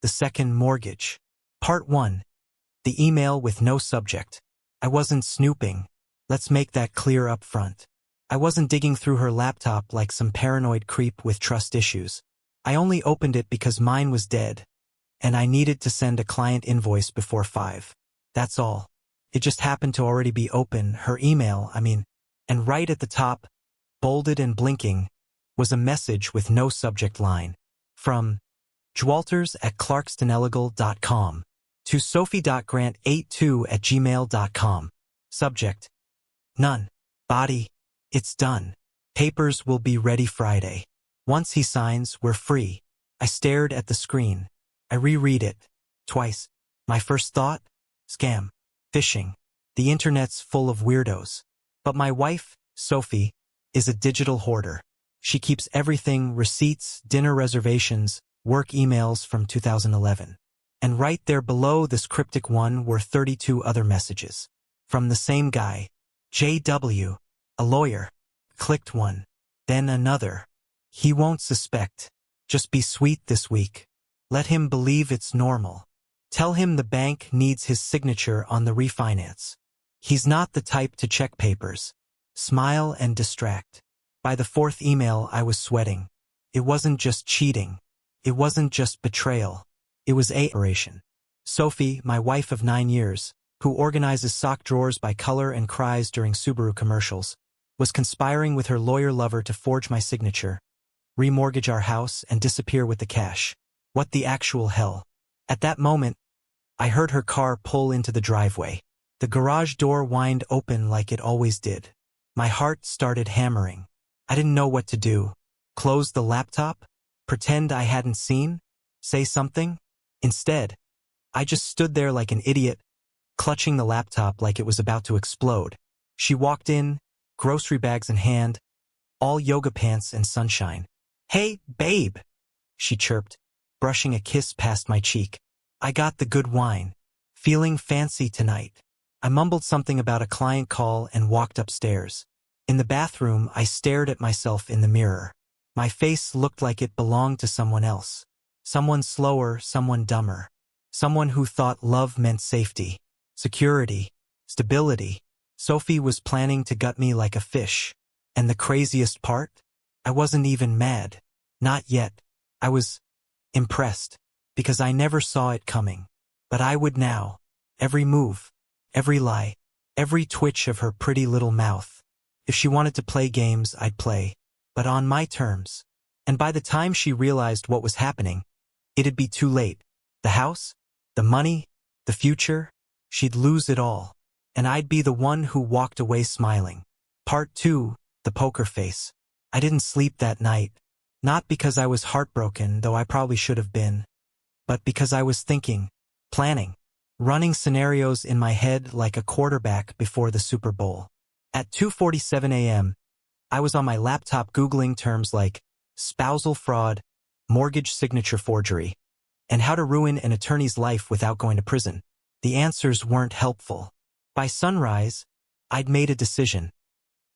The Second Mortgage. Part 1. The email with no subject. I wasn't snooping. Let's make that clear up front. I wasn't digging through her laptop like some paranoid creep with trust issues. I only opened it because mine was dead, and I needed to send a client invoice before 5. That's all. It just happened to already be open, her email, and right at the top, bolded and blinking, was a message with no subject line. From jwalters@clarkstonelegal.com to sophie.grant82@gmail.com. Subject: none. Body: it's done. Papers will be ready Friday. Once he signs, we're free. I stared at the screen. I reread it. Twice. My first thought? Scam. Phishing. The internet's full of weirdos. But my wife, Sophie, is a digital hoarder. She keeps everything: receipts, dinner reservations, work emails from 2011. And right there below this cryptic one were 32 other messages. From the same guy. JW, a lawyer. Clicked one. Then another. He won't suspect. Just be sweet this week. Let him believe it's normal. Tell him the bank needs his signature on the refinance. He's not the type to check papers. Smile and distract. By the fourth email, I was sweating. It wasn't just cheating. It wasn't just betrayal. It was operation. Sophie, my wife of 9 years, who organizes sock drawers by color and cries during Subaru commercials, was conspiring with her lawyer lover to forge my signature, remortgage our house, and disappear with the cash. What the actual hell? At that moment, I heard her car pull into the driveway. The garage door whined open like it always did. My heart started hammering. I didn't know what to do. Close the laptop? Pretend I hadn't seen? Say something? Instead, I just stood there like an idiot, clutching the laptop like it was about to explode. She walked in, grocery bags in hand, all yoga pants and sunshine. "Hey, babe," she chirped, brushing a kiss past my cheek. "I got the good wine. Feeling fancy tonight." I mumbled something about a client call and walked upstairs. In the bathroom, I stared at myself in the mirror. My face looked like it belonged to someone else. Someone slower, someone dumber. Someone who thought love meant safety, security, stability. Sophie was planning to gut me like a fish. And the craziest part? I wasn't even mad. Not yet. I was impressed, because I never saw it coming. But I would now. Every move, every lie, every twitch of her pretty little mouth. If she wanted to play games, I'd play. But on my terms. And by the time she realized what was happening, it'd be too late. The house, the money, the future, she'd lose it all. And I'd be the one who walked away smiling. Part 2, the poker face. I didn't sleep that night. Not because I was heartbroken, though I probably should have been, but because I was thinking, planning, running scenarios in my head like a quarterback before the Super Bowl. At 2:47 a.m., I was on my laptop Googling terms like spousal fraud, mortgage signature forgery, and how to ruin an attorney's life without going to prison. The answers weren't helpful. By sunrise, I'd made a decision.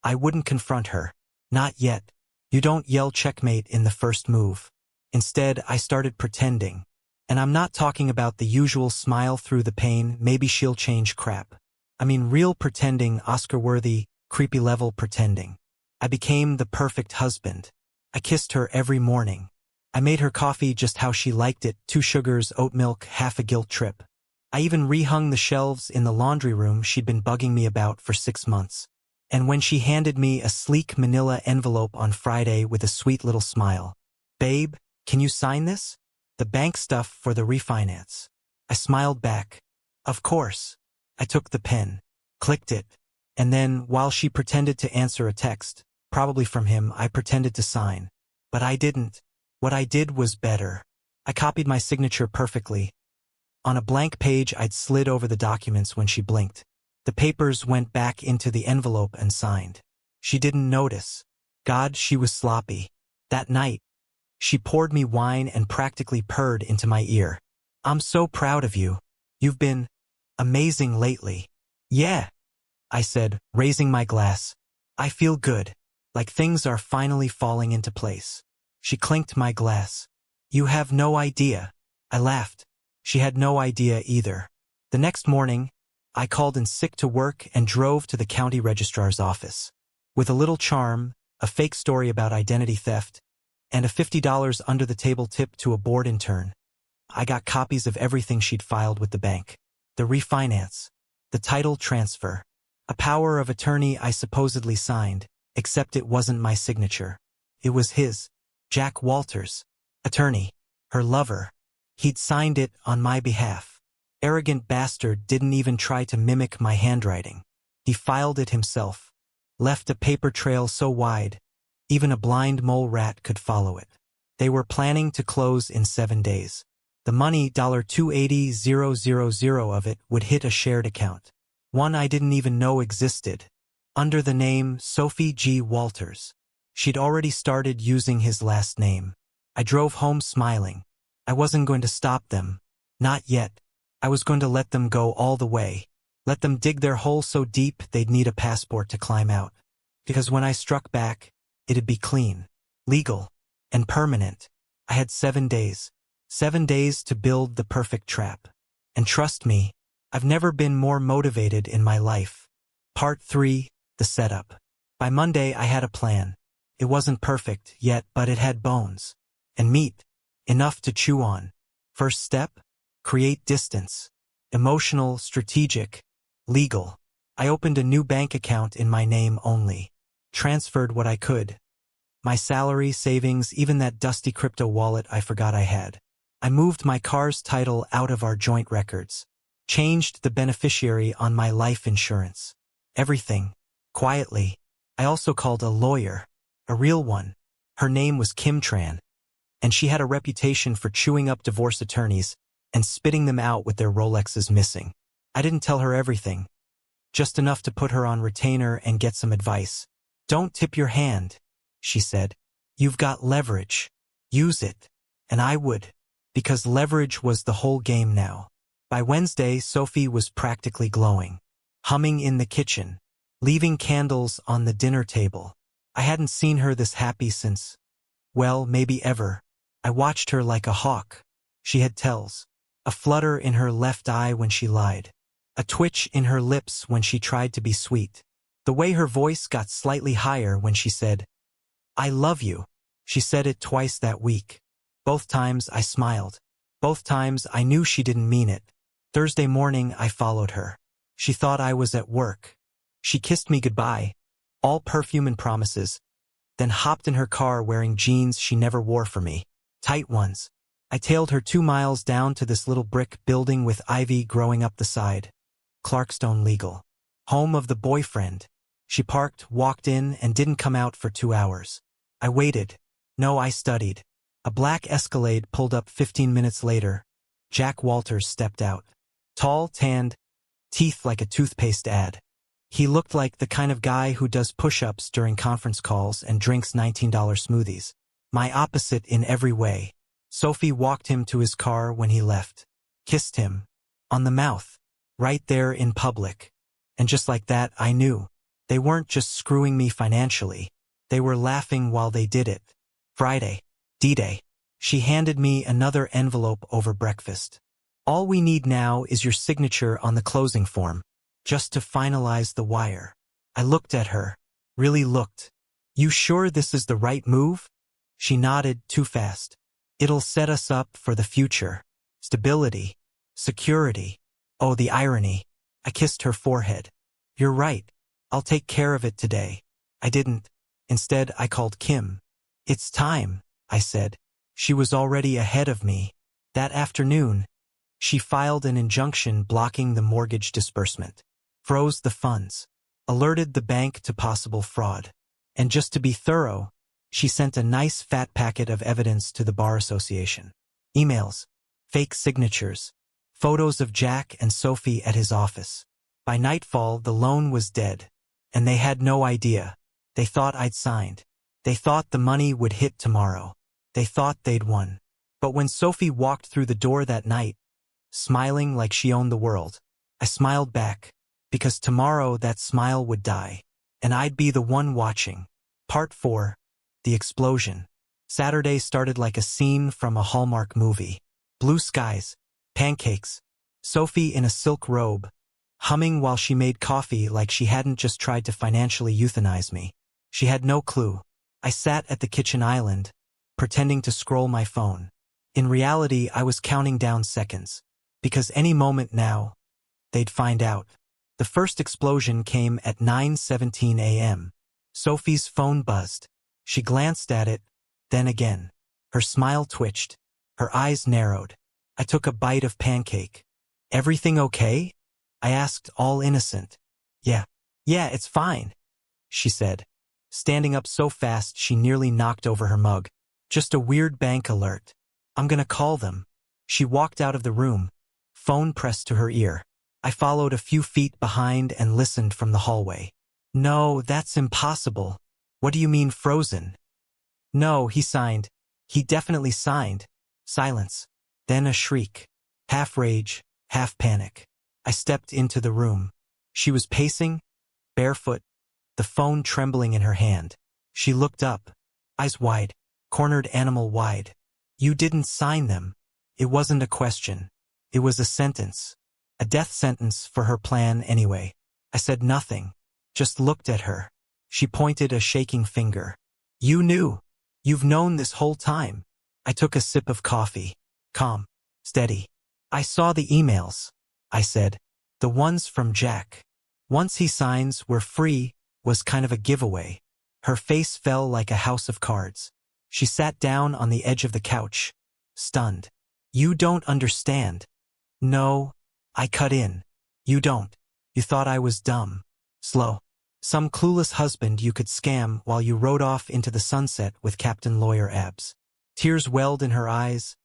I wouldn't confront her. Not yet. You don't yell checkmate in the first move. Instead, I started pretending. And I'm not talking about the usual smile through the pain, maybe she'll change crap. I mean real pretending, Oscar-worthy, creepy-level pretending. I became the perfect husband. I kissed her every morning. I made her coffee just how she liked it, 2 sugars, oat milk, half a guilt trip. I even rehung the shelves in the laundry room she'd been bugging me about for 6 months. And when she handed me a sleek manila envelope on Friday with a sweet little smile, "Babe, can you sign this? The bank stuff for the refinance." I smiled back. "Of course." I took the pen, clicked it, and then, while she pretended to answer a text, probably from him, I pretended to sign. But I didn't. What I did was better. I copied my signature perfectly. On a blank page, I'd slid over the documents when she blinked. The papers went back into the envelope and signed. She didn't notice. God, she was sloppy. That night, she poured me wine and practically purred into my ear. "I'm so proud of you. You've been amazing lately." "Yeah," I said, raising my glass. "I feel good. Like things are finally falling into place." She clinked my glass. "You have no idea." I laughed. She had no idea either. The next morning, I called in sick to work and drove to the county registrar's office. With a little charm, a fake story about identity theft, and a $50 under-the-table tip to a board intern, I got copies of everything she'd filed with the bank. The refinance, the title transfer, a power of attorney I supposedly signed, except it wasn't my signature. It was his, Jack Walters, attorney, her lover. He'd signed it on my behalf. Arrogant bastard didn't even try to mimic my handwriting. He filed it himself, left a paper trail so wide, even a blind mole rat could follow it. They were planning to close in 7 days. The money, $280,000 of it, would hit a shared account. One I didn't even know existed, under the name Sophie G. Walters. She'd already started using his last name. I drove home smiling. I wasn't going to stop them. Not yet. I was going to let them go all the way. Let them dig their hole so deep they'd need a passport to climb out. Because when I struck back, it'd be clean, legal, and permanent. I had 7 days. 7 days to build the perfect trap. And trust me, I've never been more motivated in my life. Part 3, the setup. By Monday I had a plan. It wasn't perfect yet, but it had bones. And meat. Enough to chew on. First step? Create distance. Emotional, strategic, legal. I opened a new bank account in my name only. Transferred what I could. My salary, savings, even that dusty crypto wallet I forgot I had. I moved my car's title out of our joint records. Changed the beneficiary on my life insurance. Everything. Quietly. I also called a lawyer. A real one. Her name was Kim Tran. And she had a reputation for chewing up divorce attorneys and spitting them out with their Rolexes missing. I didn't tell her everything. Just enough to put her on retainer and get some advice. Don't tip your hand, she said. You've got leverage. Use it. And I would. Because leverage was the whole game now. By Wednesday, Sophie was practically glowing. Humming in the kitchen. Leaving candles on the dinner table. I hadn't seen her this happy since, well, maybe ever. I watched her like a hawk. She had tells. A flutter in her left eye when she lied. A twitch in her lips when she tried to be sweet. The way her voice got slightly higher when she said, I love you. She said it twice that week. Both times I smiled. Both times I knew she didn't mean it. Thursday morning I followed her. She thought I was at work. She kissed me goodbye. All perfume and promises. Then hopped in her car wearing jeans she never wore for me. Tight ones. I tailed her 2 miles down to this little brick building with ivy growing up the side. Clarkstone Legal. Home of the boyfriend. She parked, walked in, and didn't come out for 2 hours. I waited. No, I studied. A black Escalade pulled up 15 minutes later. Jack Walters stepped out. Tall, tanned, teeth like a toothpaste ad. He looked like the kind of guy who does push-ups during conference calls and drinks $19 smoothies. My opposite in every way. Sophie walked him to his car when he left. Kissed him. On the mouth. Right there in public. And just like that, I knew. They weren't just screwing me financially. They were laughing while they did it. Friday. D-Day. She handed me another envelope over breakfast. All we need now is your signature on the closing form. Just to finalize the wire. I looked at her. Really looked. You sure this is the right move? She nodded too fast. It'll set us up for the future. Stability. Security. Oh, the irony. I kissed her forehead. You're right. I'll take care of it today. I didn't. Instead, I called Kim. It's time, I said. She was already ahead of me. That afternoon, she filed an injunction blocking the mortgage disbursement. Froze the funds. Alerted the bank to possible fraud. And just to be thorough, she sent a nice fat packet of evidence to the Bar Association. Emails. Fake signatures. Photos of Jack and Sophie at his office. By nightfall, the loan was dead. And they had no idea. They thought I'd signed. They thought the money would hit tomorrow. They thought they'd won. But when Sophie walked through the door that night, smiling like she owned the world, I smiled back, because tomorrow that smile would die, and I'd be the one watching. Part 4. The Explosion. Saturday started like a scene from a Hallmark movie. Blue skies. Pancakes. Sophie in a silk robe, humming while she made coffee like she hadn't just tried to financially euthanize me. She had no clue. I sat at the kitchen island, pretending to scroll my phone. In reality, I was counting down seconds. Because any moment now, they'd find out. The first explosion came at 9:17 a.m. Sophie's phone buzzed. She glanced at it, then again. Her smile twitched. Her eyes narrowed. I took a bite of pancake. "Everything okay?" I asked, all innocent. Yeah, it's fine," she said, standing up so fast she nearly knocked over her mug. "Just a weird bank alert. I'm gonna call them." She walked out of the room, phone pressed to her ear. I followed a few feet behind and listened from the hallway. "No, that's impossible. What do you mean frozen?" "No, he signed. He definitely signed." Silence. Then a shriek. Half rage, half panic. I stepped into the room. She was pacing, barefoot, the phone trembling in her hand. She looked up, eyes wide, cornered animal wide. "You didn't sign them." It wasn't a question. It was a sentence. A death sentence for her plan anyway. I said nothing, just looked at her. She pointed a shaking finger. "You knew. You've known this whole time." I took a sip of coffee. Calm, steady. "I saw the emails," I said. "The ones from Jack. Once he signs, we're free," was kind of a giveaway. Her face fell like a house of cards. She sat down on the edge of the couch, stunned. "You don't understand." "No," I cut in. "You don't. You thought I was dumb. Slow. Some clueless husband you could scam while you rode off into the sunset with Captain Lawyer Abs." Tears welled in her eyes,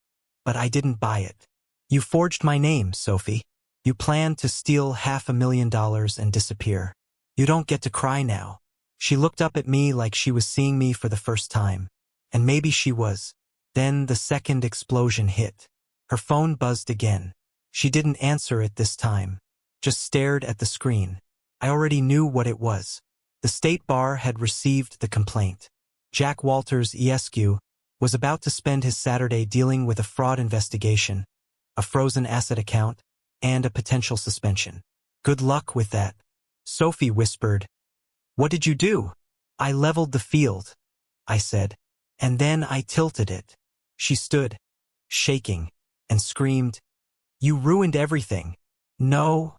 but I didn't buy it. "You forged my name, Sophie. You planned to steal $500,000 and disappear. You don't get to cry now." She looked up at me like she was seeing me for the first time. And maybe she was. Then the second explosion hit. Her phone buzzed again. She didn't answer it this time. Just stared at the screen. I already knew what it was. The state bar had received the complaint. Jack Walters, ESQ, was about to spend his Saturday dealing with a fraud investigation, a frozen asset account, and a potential suspension. "Good luck with that," Sophie whispered. "What did you do?" "I leveled the field," I said. "And then I tilted it." She stood, shaking, and screamed, "You ruined everything." "No,"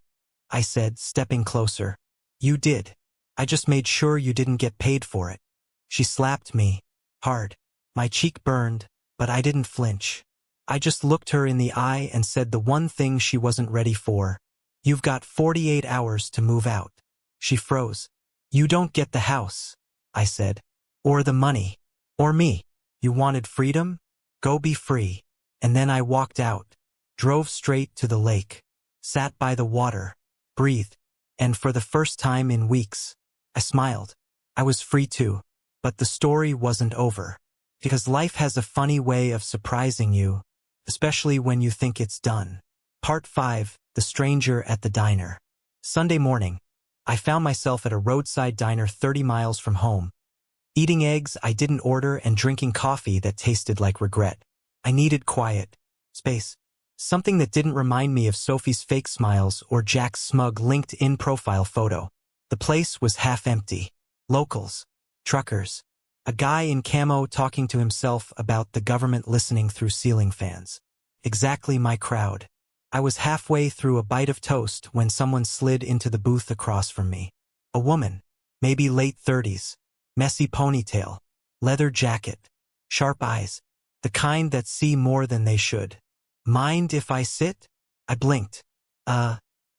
I said, stepping closer. "You did. I just made sure you didn't get paid for it." She slapped me, hard. My cheek burned, but I didn't flinch. I just looked her in the eye and said the one thing she wasn't ready for. "You've got 48 hours to move out." She froze. "You don't get the house," I said. "Or the money. Or me. You wanted freedom? Go be free." And then I walked out, drove straight to the lake, sat by the water, breathed, and for the first time in weeks, I smiled. I was free too. But the story wasn't over. Because life has a funny way of surprising you, especially when you think it's done. Part 5, The Stranger at the Diner. Sunday morning, I found myself at a roadside diner 30 miles from home, eating eggs I didn't order and drinking coffee that tasted like regret. I needed quiet, space, something that didn't remind me of Sophie's fake smiles or Jack's smug LinkedIn profile photo. The place was half empty. Locals, truckers, a guy in camo talking to himself about the government listening through ceiling fans. Exactly my crowd. I was halfway through a bite of toast when someone slid into the booth across from me. A woman, maybe late 30s, messy ponytail, leather jacket, sharp eyes, the kind that see more than they should. "Mind if I sit?" I blinked.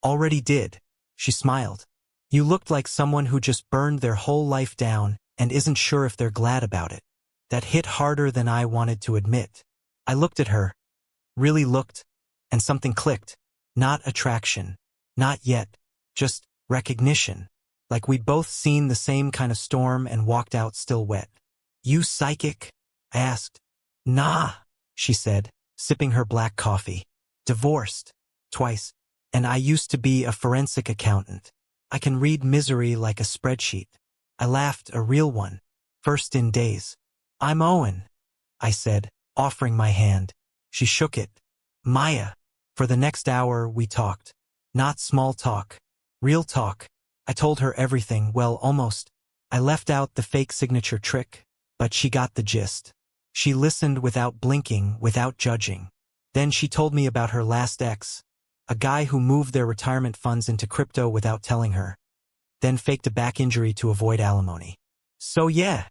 Already did." She smiled. "You looked like someone who just burned their whole life down and isn't sure if they're glad about it." That hit harder than I wanted to admit. I looked at her, really looked, and something clicked. Not attraction. Not yet. Just recognition. Like we'd both seen the same kind of storm and walked out still wet. "You psychic?" I asked. "Nah," she said, sipping her black coffee. "Divorced. Twice. And I used to be a forensic accountant. I can read misery like a spreadsheet." I laughed, a real one. First in days. "I'm Owen," I said, offering my hand. She shook it, Maya. For the next hour, we talked. Not small talk. Real talk. I told her everything, well, almost. I left out the fake signature trick, but she got the gist. She listened without blinking, without judging. Then she told me about her last ex, a guy who moved their retirement funds into crypto without telling her, then faked a back injury to avoid alimony. So yeah,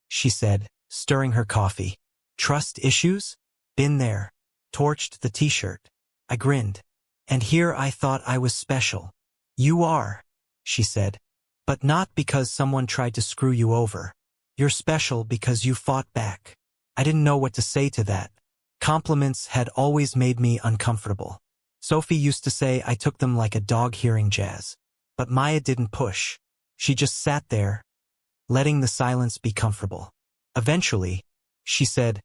she said, stirring her coffee. Trust issues? Been there. Torched the t-shirt. I grinned. And here I thought I was special. You are, she said. But not because someone tried to screw you over. You're special because you fought back. I didn't know what to say to that. Compliments had always made me uncomfortable. Sophie used to say I took them like a dog hearing jazz. But Maya didn't push. She just sat there, letting the silence be comfortable. Eventually, she said,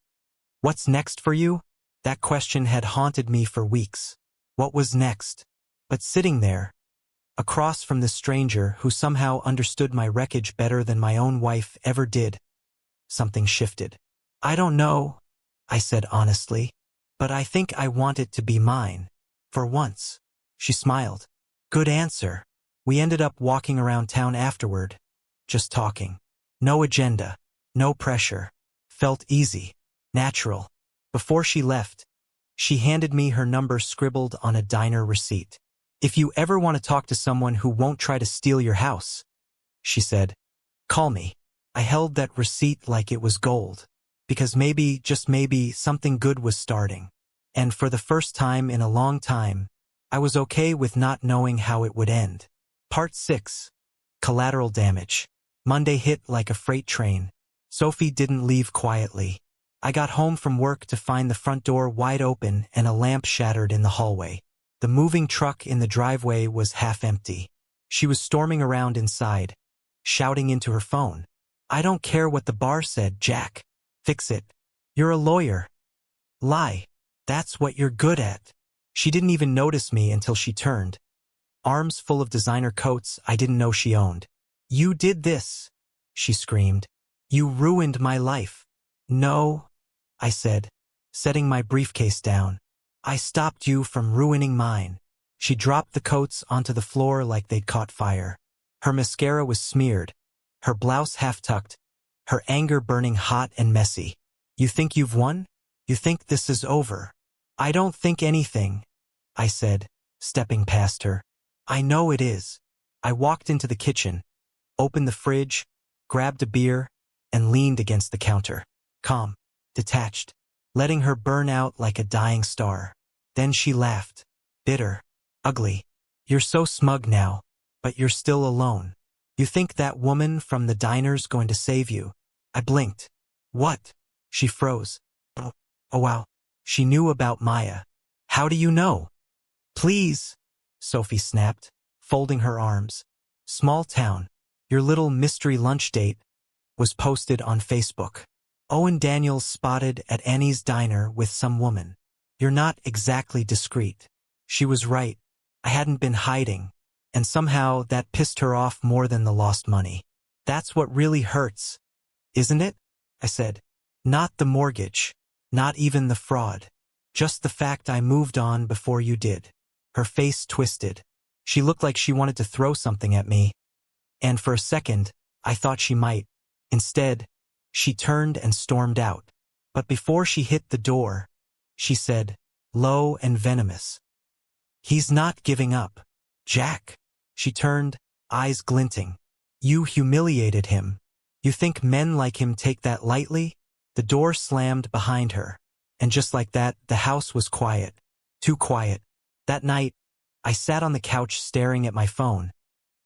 "What's next for you?" That question had haunted me for weeks. What was next? But sitting there, across from this stranger who somehow understood my wreckage better than my own wife ever did, something shifted. I don't know, I said honestly, but I think I want it to be mine. For once. She smiled. Good answer. We ended up walking around town afterward, just talking. No agenda, no pressure. Felt easy, natural. Before she left, she handed me her number scribbled on a diner receipt. If you ever want to talk to someone who won't try to steal your house, she said, call me. I held that receipt like it was gold, because maybe, just maybe, something good was starting. And for the first time in a long time, I was okay with not knowing how it would end. Part 6. Collateral damage. Monday hit like a freight train. Sophie didn't leave quietly. I got home from work to find the front door wide open and a lamp shattered in the hallway. The moving truck in the driveway was half empty. She was storming around inside, shouting into her phone. I don't care what the bar said, Jack. Fix it. You're a lawyer. Lie. That's what you're good at. She didn't even notice me until she turned. Arms full of designer coats I didn't know she owned. You did this, she screamed. You ruined my life. No, I said, setting my briefcase down. I stopped you from ruining mine. She dropped the coats onto the floor like they'd caught fire. Her mascara was smeared, her blouse half-tucked, her anger burning hot and messy. You think you've won? You think this is over? I don't think anything, I said, stepping past her. I know it is. I walked into the kitchen, opened the fridge, grabbed a beer, and leaned against the counter. Calm, detached, letting her burn out like a dying star. Then she laughed. Bitter, ugly. You're so smug now, but you're still alone. You think that woman from the diner's going to save you? I blinked. What? She froze. Oh wow. She knew about Maya. How do you know? Please, Sophie snapped, folding her arms. Small town. Your little mystery lunch date was posted on Facebook. Owen Daniels spotted at Annie's diner with some woman. You're not exactly discreet. She was right. I hadn't been hiding, and somehow that pissed her off more than the lost money. That's what really hurts, isn't it? I said. Not the mortgage, not even the fraud. Just the fact I moved on before you did. Her face twisted. She looked like she wanted to throw something at me, and for a second, I thought she might. Instead, she turned and stormed out. But before she hit the door, she said, low and venomous, he's not giving up. Jack. She turned, eyes glinting. You humiliated him. You think men like him take that lightly? The door slammed behind her. And just like that, the house was quiet. Too quiet. That night, I sat on the couch staring at my phone.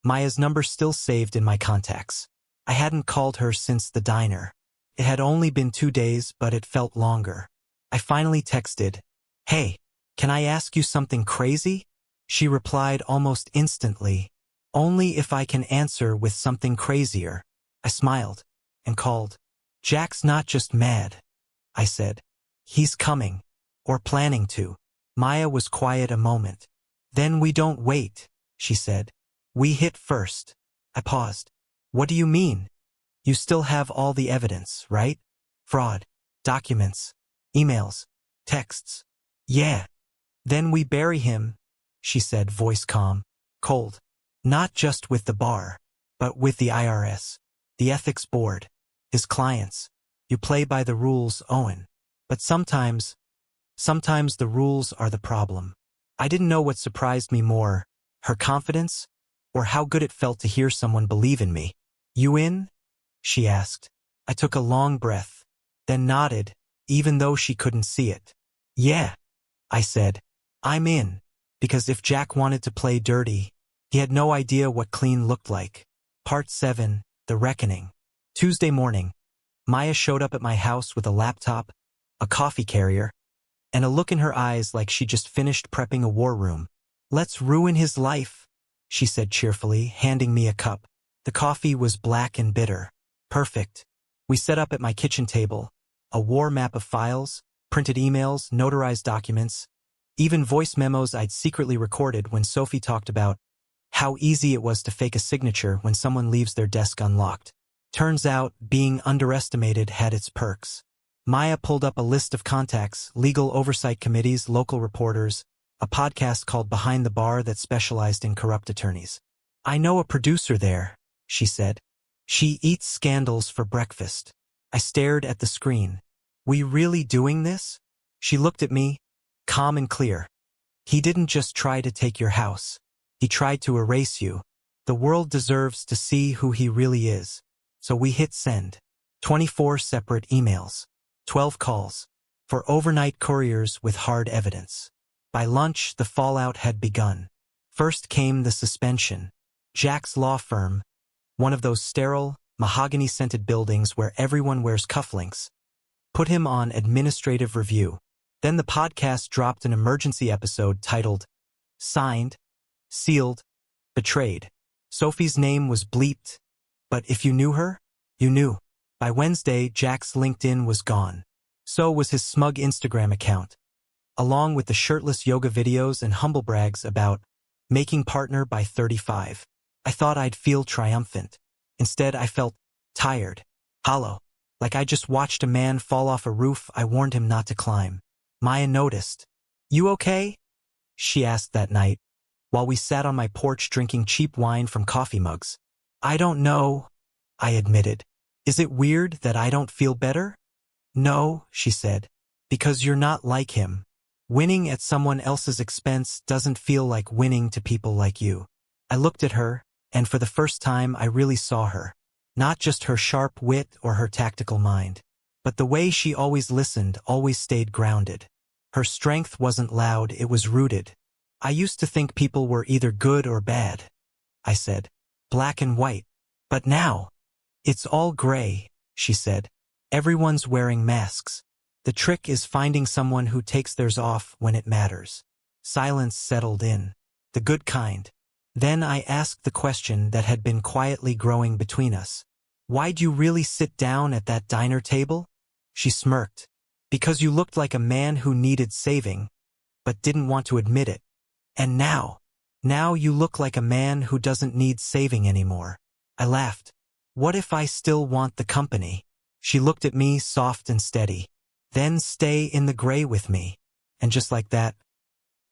Maya's number still saved in my contacts. I hadn't called her since the diner. It had only been 2 days, but it felt longer. I finally texted, Hey, can I ask you something crazy? She replied almost instantly, only if I can answer with something crazier. I smiled and called. Jack's not just mad, I said. He's coming, or planning to. Maya was quiet a moment. Then we don't wait, she said. We hit first. I paused. What do you mean? You still have all the evidence, right? Fraud, documents, emails, texts. Yeah, Then we bury him, she said, voice calm, cold. Not just with the bar, but with the IRS, the ethics board, his clients. You play by the rules, Owen. But sometimes the rules are the problem. I didn't know what surprised me more, her confidence, or how good it felt to hear someone believe in me. You in? She asked. I took a long breath, then nodded, even though she couldn't see it. Yeah, I said. I'm in. Because if Jack wanted to play dirty, he had no idea what clean looked like. Part 7, The Reckoning. Tuesday morning, Maya showed up at my house with a laptop, a coffee carrier, and a look in her eyes like she just finished prepping a war room. Let's ruin his life, she said cheerfully, handing me a cup. The coffee was black and bitter. Perfect. We set up at my kitchen table, a war map of files, printed emails, notarized documents, even voice memos I'd secretly recorded when Sophie talked about how easy it was to fake a signature when someone leaves their desk unlocked. Turns out, being underestimated had its perks. Maya pulled up a list of contacts, legal oversight committees, local reporters, a podcast called Behind the Bar that specialized in corrupt attorneys. I know a producer there, she said. She eats scandals for breakfast. I stared at the screen. We really doing this? She looked at me, calm and clear. He didn't just try to take your house. He tried to erase you. The world deserves to see who he really is. So we hit send. 24 separate emails. 12 calls. For overnight couriers with hard evidence. By lunch, the fallout had begun. First came the suspension. Jack's law firm, one of those sterile, mahogany-scented buildings where everyone wears cufflinks, put him on administrative review. Then the podcast dropped an emergency episode titled, Signed, Sealed, Betrayed. Sophie's name was bleeped, but if you knew her, you knew. By Wednesday, Jack's LinkedIn was gone. So was his smug Instagram account, along with the shirtless yoga videos and humble brags about making partner by 35. I thought I'd feel triumphant. Instead, I felt tired, hollow, like I just watched a man fall off a roof I warned him not to climb. Maya noticed. You okay? She asked that night, while we sat on my porch drinking cheap wine from coffee mugs. I don't know, I admitted. Is it weird that I don't feel better? No, she said, because you're not like him. Winning at someone else's expense doesn't feel like winning to people like you. I looked at her, and for the first time I really saw her. Not just her sharp wit or her tactical mind, but the way she always listened, always stayed grounded. Her strength wasn't loud, it was rooted. I used to think people were either good or bad, I said. Black and white. But now, it's all gray, she said. Everyone's wearing masks. The trick is finding someone who takes theirs off when it matters. Silence settled in. The good kind. Then I asked the question that had been quietly growing between us. Why'd you really sit down at that diner table? She smirked. Because you looked like a man who needed saving, but didn't want to admit it. And now you look like a man who doesn't need saving anymore. I laughed. What if I still want the company? She looked at me, soft and steady. Then stay in the gray with me. And just like that,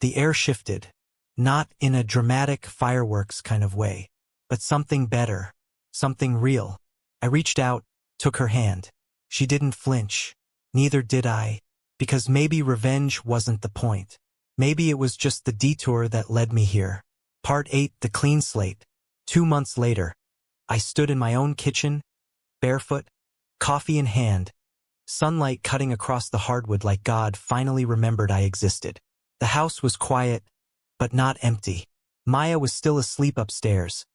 the air shifted. Not in a dramatic fireworks kind of way, but something better, something real. I reached out, took her hand. She didn't flinch. Neither did I, because maybe revenge wasn't the point. Maybe it was just the detour that led me here. Part 8, The Clean Slate. 2 months later, I stood in my own kitchen, barefoot, coffee in hand, sunlight cutting across the hardwood like God finally remembered I existed. The house was quiet, but not empty. Maya was still asleep upstairs,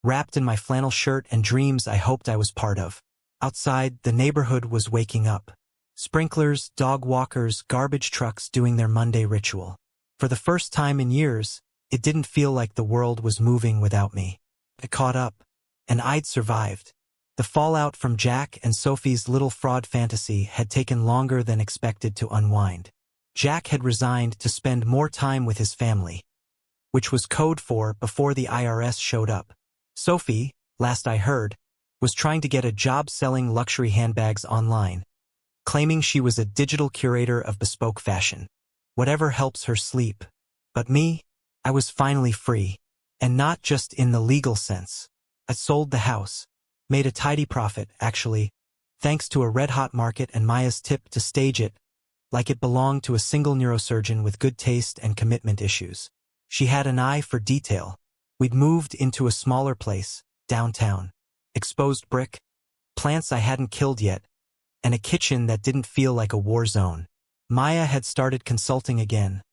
wrapped in my flannel shirt and dreams I hoped I was part of. Outside, the neighborhood was waking up. Sprinklers, dog walkers, garbage trucks doing their Monday ritual. For the first time in years, it didn't feel like the world was moving without me. I caught up, and I'd survived. The fallout from Jack and Sophie's little fraud fantasy had taken longer than expected to unwind. Jack had resigned to spend more time with his family, which was code for before the IRS showed up. Sophie, last I heard, was trying to get a job selling luxury handbags online, claiming she was a digital curator of bespoke fashion. whatever helps her sleep. But me, I was finally free. And not just in the legal sense. I sold the house. Made a tidy profit, actually, thanks to a red-hot market and Maya's tip to stage it like it belonged to a single neurosurgeon with good taste and commitment issues. She had an eye for detail. We'd moved into a smaller place, downtown. Exposed brick, plants I hadn't killed yet, and a kitchen that didn't feel like a war zone. Maya had started consulting again.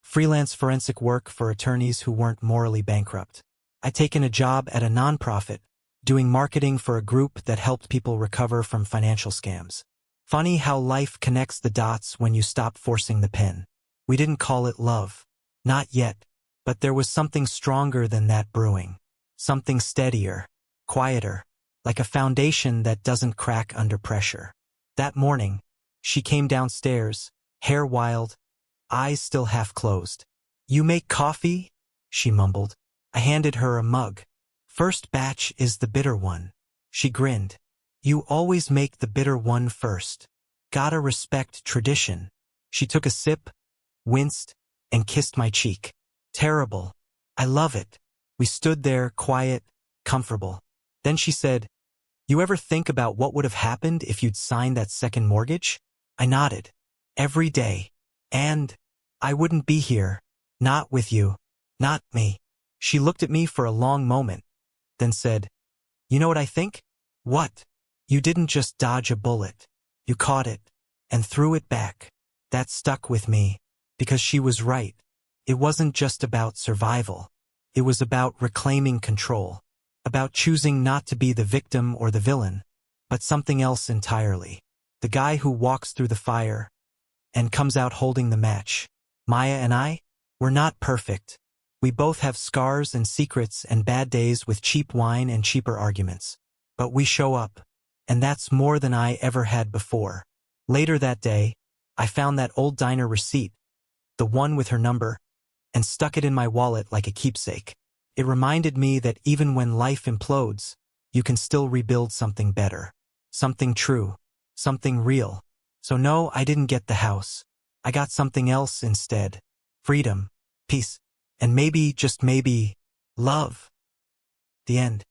Freelance forensic work for attorneys who weren't morally bankrupt. I'd taken a job at a nonprofit, doing marketing for a group that helped people recover from financial scams. Funny how life connects the dots when you stop forcing the pen. We didn't call it love. Not yet. But there was something stronger than that brewing. Something steadier, quieter, like a foundation that doesn't crack under pressure. That morning, she came downstairs, hair wild, eyes still half closed. "You make coffee?" she mumbled. I handed her a mug. "First batch is the bitter one." She grinned. "You always make the bitter one first. Gotta respect tradition." She took a sip, winced, and kissed my cheek. "Terrible. I love it." We stood there, quiet, comfortable. Then she said, "You ever think about what would have happened if you'd signed that second mortgage?" I nodded. "Every day. And I wouldn't be here. Not with you. Not me." She looked at me for a long moment, then said, "You know what I think?" "What?" "You didn't just dodge a bullet. You caught it and threw it back." That stuck with me, because she was right. It wasn't just about survival. It was about reclaiming control, about choosing not to be the victim or the villain, but something else entirely. The guy who walks through the fire and comes out holding the match. Maya and I, we're not perfect. We both have scars and secrets and bad days with cheap wine and cheaper arguments. But we show up, and that's more than I ever had before. Later that day, I found that old diner receipt, the one with her number, and stuck it in my wallet like a keepsake. It reminded me that even when life implodes, you can still rebuild something better. Something true. Something real. So no, I didn't get the house. I got something else instead. Freedom, peace, and maybe, just maybe, love. The end.